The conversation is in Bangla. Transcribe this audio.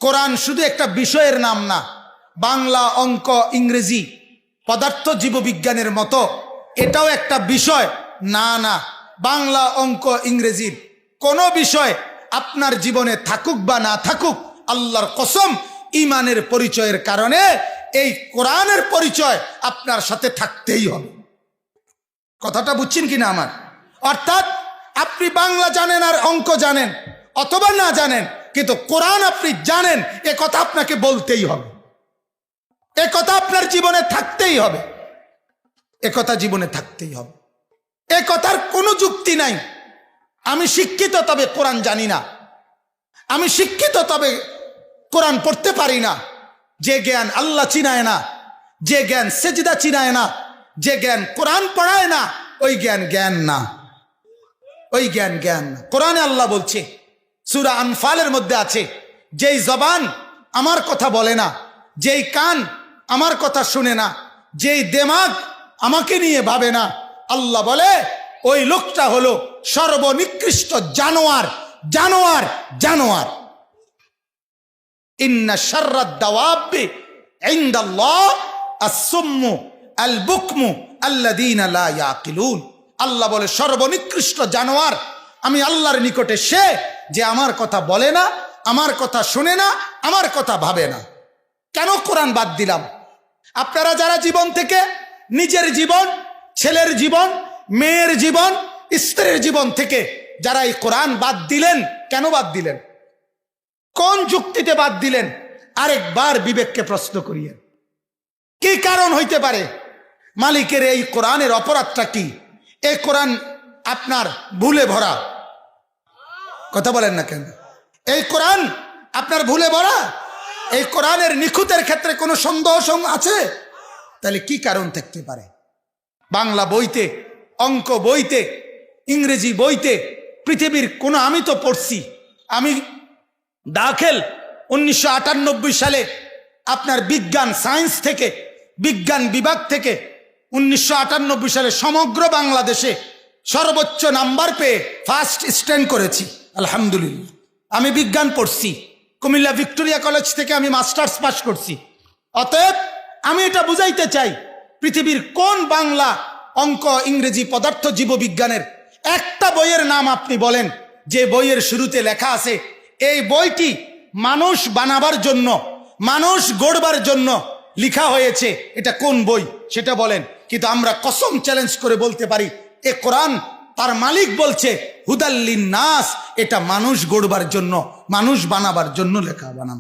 কোরআন শুধু একটা বিষয়ের নাম না, বাংলা, অঙ্ক, ইংরেজি, পদার্থ জীববিজ্ঞানের মতো এটাও একটা বিষয় না। না, বাংলা, অঙ্ক, ইংরেজির কোনো বিষয় আপনার জীবনে থাকুক বা না থাকুক, আল্লাহর কসম ঈমানের পরিচয়ের কারণে এই কোরআনের পরিচয় আপনার সাথে থাকতেই হবে। কথাটা বুঝছেন কিনা আমার? অর্থাৎ আপনি বাংলা জানেন আর অঙ্ক জানেন অথবা না জানেন, কিন্তু কোরআন আপনি জানেন, এ কথা আপনাকে বলতেই হবে, এ কথা আপনার জীবনে থাকতেই হবে, এ কথা জীবনে থাকতেই হবে। এ কথার কোনো যুক্তি নাই। আমি শিক্ষিত তবে কোরআন জানি না, আমি শিক্ষিত তবে কোরআন পড়তে পারি না। যে জ্ঞান আল্লাহ চিনায় না, যে জ্ঞান সেজদা চিনায় না, যে জ্ঞান কোরআন পড়ায় না, ওই জ্ঞান জ্ঞান না, ওই জ্ঞান জ্ঞান না। কোরআনে আল্লাহ বলছে, সূরা আনফালের মধ্যে আছে, যেই জবান আমার কথা বলে না, যেই কান আমার কথা শুনে না, যেই দিমাগ আমাকে নিয়ে ভাবে না, আল্লাহ বলে ওই লোকটা হলো সর্বনিকৃষ্ট জানোয়ার, জানোয়ার, জানোয়ার। ইন্না শাররাদ দাওয়াবি ইনদাল্লাহ আস-সুম্মু আল বুকমু আল্লাযীনা লা ইয়াকিলুন। আল্লাহ বলে সর্বনিকৃষ্ট জানোয়ার আমি আল্লাহর নিকটে সে যে আমার কথা বলে না, আমার কথা শুনে না, আমার কথা ভাবে না। কেন কোরআন বাদ দিলাম? আপনারা যারা জীবন থেকে নিজের জীবন, ছেলের জীবন, মেয়ের জীবন, স্ত্রীর জীবন থেকে যারা এই কোরআন বাদ দিলেন, কেন বাদ দিলেন? কোন যুক্তিতে বাদ দিলেন? আরেকবার বিবেককে প্রশ্ন করিয়ে, কি কারণ হইতে পারে? মালিকের এই কোরআনের অপরাধটা কি? এই কোরআন আপনার ভুলে ভরা, কথা বলেন না কেন? এই কোরআন আপনার ভুলে ভরা, এই কোরআনের নিখুঁতের ক্ষেত্রে কোনো সন্দেহ আছে? তাহলে কি কারণ থাকতে পারে? বাংলা বইতে, অঙ্ক বইতে, ইংরেজি বইতে, পৃথিবীর কোনো, আমি তো পড়ছি, আমি দাখিল 1998 সালে আপনার বিজ্ঞান সায়েন্স থেকে, বিজ্ঞান বিভাগ থেকে 1998 সালে সমগ্র বাংলাদেশে সর্বোচ্চ নাম্বার পেয়ে ফার্স্ট স্ট্যান্ড করেছি, আলহামদুলিল্লাহ। আমি বিজ্ঞান পড়ছি, কুমিল্লা ভিক্টোরিয়া কলেজ থেকে আমি মাস্টার্স পাস করছি। অতএব আমি এটা বুঝাইতে চাই, পৃথিবীর কোন বাংলা, অঙ্ক, ইংরেজি, পদার্থ জীববিজ্ঞানের একটা বইয়ের নাম আপনি বলেন যে বইয়ের শুরুতে লেখা আছে এই বইটি মানুষ বানাবার জন্য, মানুষ গড়বার জন্য লিখা হয়েছে, এটা কোন বই সেটা বলেন। কিন্তু আমরা কসম চ্যালেঞ্জ করে বলতে পারি, এ কোরআন তার মালিক বলছে হুদাল লিন নাস, এটা মানুষ গড়বার জন্য, মানুষ বানাবার জন্য লেখা বানানো।